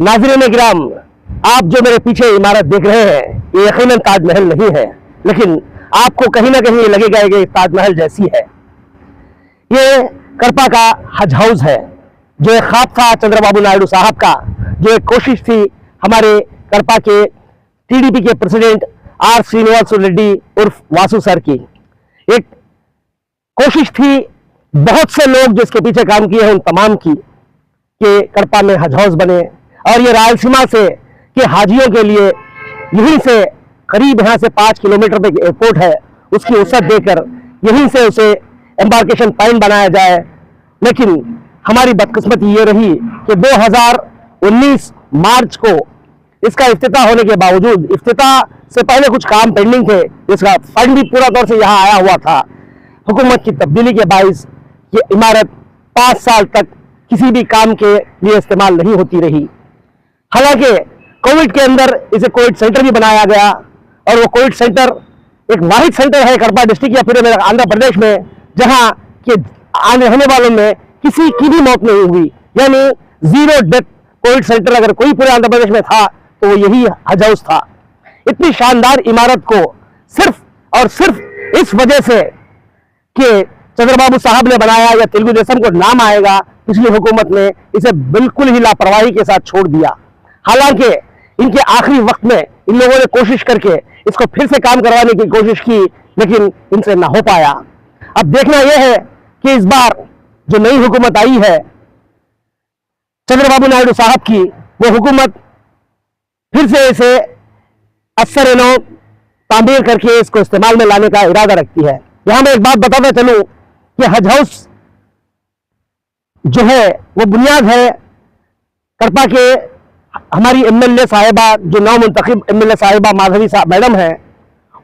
नाज़रीन किराम, आप जो मेरे पीछे इमारत देख रहे हैं ये यकीनन ताजमहल नहीं है, लेकिन आपको कहीं ना कहीं ये लगेगा कि ताजमहल जैसी है। ये कड़पा का हज हाउस है, जो एक ख्वाब था चंद्रबाबू नायडू साहब का, जो एक कोशिश थी हमारे कड़पा के टीडीपी के प्रेसिडेंट आर श्रीनिवास रेड्डी उर्फ वासु सर की। एक कोशिश थी बहुत से लोग जिसके पीछे काम किए हैं उन तमाम की, कि कड़पा में हज हाउस बने और ये रायलसीमा से के हाजियों के लिए यहीं से करीब यहाँ से 5 किलोमीटर पे एयरपोर्ट है, उसकी वसअत देकर यहीं से उसे एम्बार्केशन पॉइंट बनाया जाए। लेकिन हमारी बदकिस्मती ये रही कि 2019 मार्च को इसका इफ्तिताह होने के बावजूद, इफ्तिताह से पहले कुछ काम पेंडिंग थे, जिसका फंड भी पूरा तौर से यहाँ आया हुआ था, हुकूमत की तब्दीली के बाइस ये इमारत 5 साल तक किसी भी काम के लिए इस्तेमाल नहीं होती रही। हालांकि कोविड के अंदर इसे कोविड सेंटर भी बनाया गया और वो कोविड सेंटर एक वाहिद सेंटर है कड़पा डिस्ट्रिक्ट या पूरे आंध्र प्रदेश में, जहां के आने रहने वालों में किसी की भी मौत नहीं हुई, यानी 0 डेथ कोविड सेंटर अगर कोई पूरे आंध्र प्रदेश में था तो वो यही हज हाउस था। इतनी शानदार इमारत को सिर्फ और सिर्फ इस वजह से कि चंद्रबाबू साहब ने बनाया या तेलुगु देशम को नाम आएगा, पिछली हुकूमत ने इसे बिल्कुल ही लापरवाही के साथ छोड़ दिया। हालांकि इनके आखिरी वक्त में इन लोगों ने कोशिश करके इसको फिर से काम करवाने की कोशिश की, लेकिन इनसे ना हो पाया। अब देखना यह है कि इस बार जो नई हुकूमत आई है चंद्रबाबू नायडू साहब की, वो हुकूमत फिर से इसे असर तामीर करके इसको इस्तेमाल में लाने का इरादा रखती है। यहां मैं एक बात बताता चलूं कि हज हाउस जो है वो बुनियाद है कड़पा के हमारी एमएलए साहिबा, जो नौ मुंतखब एमएलए साहिबा माधवी साहब मैडम है,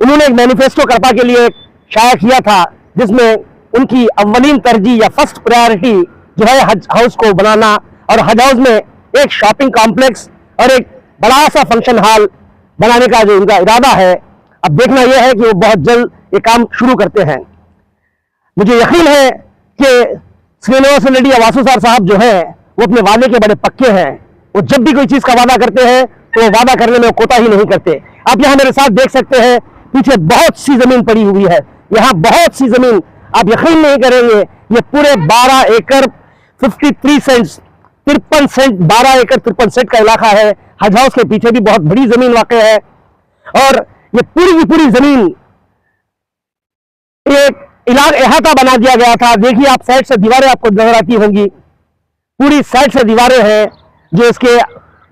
उन्होंने एक मैनिफेस्टो कड़पा के लिए शाया किया था, जिसमें उनकी अव्वलीन तरजीह या फर्स्ट प्रायोरिटी जो है हज हाउस को बनाना, और हज हाउस में एक शॉपिंग कॉम्प्लेक्स और एक बड़ा सा फंक्शन हॉल बनाने का जो उनका इरादा है। अब देखना यह है कि वो बहुत जल्द ये काम शुरू करते हैं। मुझे यकीन है कि श्रीनिवास रेड्डी या वासु सर साहब जो है वो अपने वादे के बड़े पक्के हैं। वो जब भी कोई चीज का वादा करते हैं तो वो वादा करने में कोताही नहीं करते। आप यहाँ मेरे साथ देख सकते हैं, पीछे बहुत सी जमीन पड़ी हुई है, यहाँ बहुत सी जमीन, आप यकीन नहीं करेंगे, ये पूरे 12 एकड़ 53 सेंट्स 53 सेंट 12 एकड़ 53 सेंट का इलाका है। हज हाउस के पीछे भी बहुत बड़ी जमीन वाक़ है और ये पूरी की पूरी जमीन एक अहाता बना दिया गया था। देखिए आप साइड से दीवारें आपको नजर आती होंगी, पूरी साइड से दीवारें हैं जो इसके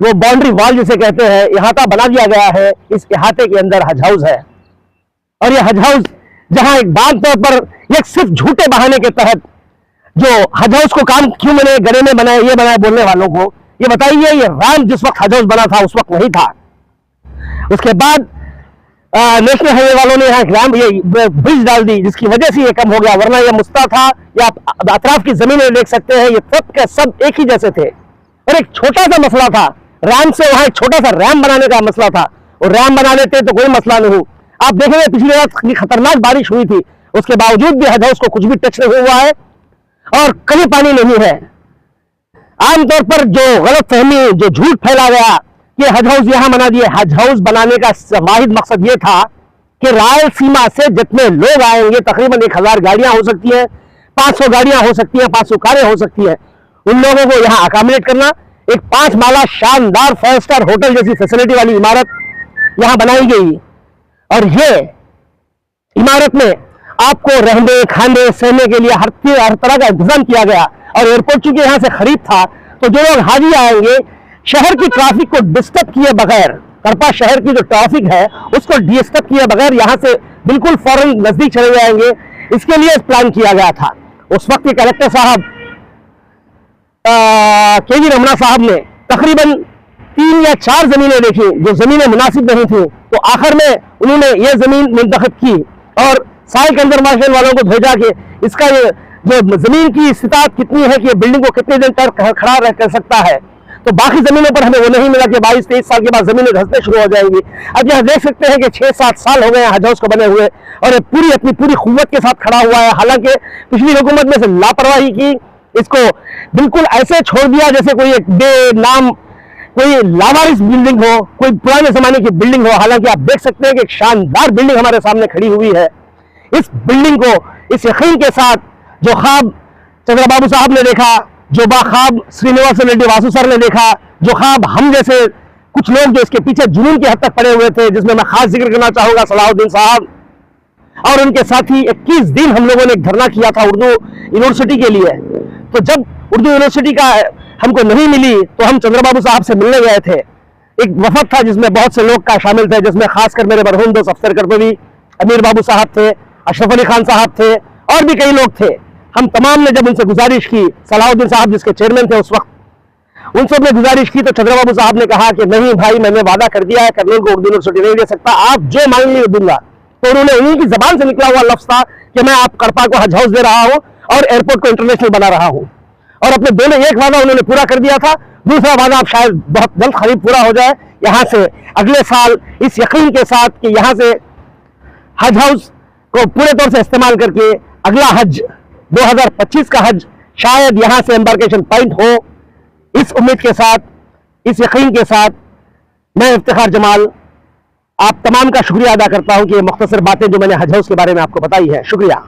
वो बाउंड्री वॉल जिसे कहते हैं, अहाता बना दिया गया है। इस अहाते के अंदर हज हाउस है और ये हज हाउस जहां एक बात तौर पर एक सिर्फ झूठे बहाने के तहत जो हज हाउस को काम क्यों बने, गले में बनाए, ये बनाए बोलने वालों को ये बताइए, ये राम जिस वक्त हज हाउस बना था उस वक्त नहीं था। उसके बाद नेशनल हाईवे वालों ने यहाँ ये ब्रिज डाल दी, जिसकी वजह से ये कम हो गया, वरना ये मुस्ता था। या आप अतराफ की जमीनें देख सकते हैं, ये सब के सब एक ही जैसे थे। और एक छोटा सा मसला था रैम से, वहां एक छोटा सा रैम बनाने का मसला था, और रैम बना देते तो कोई मसला नहीं। आप देखेंगे पिछली रात खतरनाक बारिश हुई थी, उसके बावजूद भी हज हाउस को कुछ भी टच नहीं हुआ है और कहीं पानी नहीं है। आमतौर पर जो गलत फहमी, जो झूठ फैला गया कि हज हाउस यहां बना दिए, हज हाउस बनाने का वाहिद मकसद यह था कि रायलसीमा से जितने लोग आएंगे, तकरीबन 1000 गाड़ियां हो सकती हैं, 500 गाड़ियां हो सकती हैं, 500 कारें हो सकती हैं, उन लोगों को यहां अकोमोडेट करना। एक 5 माला शानदार 5 स्टार होटल जैसी फैसिलिटी वाली इमारत यहां बनाई गई और ये इमारत में आपको रहने, खाने, सहने के लिए हर तरह का इंतजाम किया गया। और एयरपोर्ट चूंकि यहां से करीब था तो जो लोग हाजी आएंगे, शहर की ट्रैफिक को डिस्टर्ब किए बगैर, कड़पा शहर की जो ट्रैफिक है उसको डिस्टर्ब किए बगैर यहां से बिल्कुल फौरन नजदीक चले जाएंगे, इसके लिए प्लान किया गया था। उस वक्त के कलेक्टर साहब के.वी. रमणा साहब ने तकरीबन 3 या 4 जमीनें देखी जो जमीनें मुनासिब नहीं थी, तो आखिर में उन्होंने ये जमीन मुंतखब की और सॉइल कंजर्वेशन वालों को भेजा कि इसका ये जो जमीन की इस्तिताअत कितनी है कि ये बिल्डिंग को कितने दिन तक खड़ा रह सकता है। तो बाकी जमीनों पर हमें वो नहीं मिला कि 22-23 साल के बाद जमीनें धंसने शुरू हो जाएंगी। अब यह देख सकते हैं कि 6-7 साल हो गए हैं हज हाउस को बने हुए और ये पूरी अपनी पूरी कुव्वत के साथ खड़ा हुआ है। हालांकि पिछली हुकूमत में से लापरवाही की, इसको बिल्कुल ऐसे छोड़ दिया जैसे कोई एक बेनाम कोई लावारिस बिल्डिंग हो, कोई पुराने जमाने की बिल्डिंग हो। हालांकि आप देख सकते हैं कि एक शानदार बिल्डिंग हमारे सामने खड़ी हुई है। इस बिल्डिंग को इस यकीन के साथ जो ख्वाब चंद्रबाबू साहब ने देखा, जो बाख्वाब श्रीनिवास रेड्डी वासु सर ने देखा, जो ख्वाब हम जैसे कुछ लोग जो इसके पीछे जुनून की हद तक पड़े हुए थे, जिसमें मैं खास जिक्र करना चाहूंगा सलाहुद्दीन साहब और उनके साथी। 21 दिन हम लोगों ने एक धरना किया था उर्दू यूनिवर्सिटी के लिए। तो जब उर्दू यूनिवर्सिटी का हमको नहीं मिली तो हम चंद्रबाबू साहब से मिलने गए थे। एक वफद था जिसमें बहुत से लोग का शामिल थे, जिसमें खासकर मेरे मरहूम दोस्त अफसर कर्तवी अमीर बाबू साहब थे, अशरफ अली खान साहब थे और भी कई लोग थे। हम तमाम ने जब उनसे गुजारिश की, सलाहुद्दीन साहब जिसके चेयरमैन थे उस वक्त, उन सब ने गुजारिश की तो चंद्रबाबू साहब ने कहा कि नहीं भाई, मैंने वादा कर दिया है, कर्नल को उर्दू यूनिवर्सिटी नहीं दे सकता, आप जो मांगेंगे दूंगा। तो उन्होंने उन्हीं की जबान से निकला हुआ लफ्ज था कि मैं आप कड़पा को हज हाउस दे रहा हूं और एयरपोर्ट को इंटरनेशनल बना रहा हूं। और अपने दोनों एक वादा उन्होंने पूरा कर दिया था, दूसरा वादा अब शायद बहुत जल्द करीब पूरा हो जाए। यहां से अगले साल इस यकीन के साथ कि यहां से हज हाउस को पूरे तौर से इस्तेमाल करके अगला हज 2025 का हज शायद यहां से एम्बार्केशन पॉइंट हो, इस उम्मीद के साथ, इस यकीन के साथ मैं इफ्तिखार जमाल आप तमाम का शुक्रिया अदा करता हूं कि ये मुख्तसर बातें जो मैंने हज हाउस के बारे में आपको बताई है। शुक्रिया।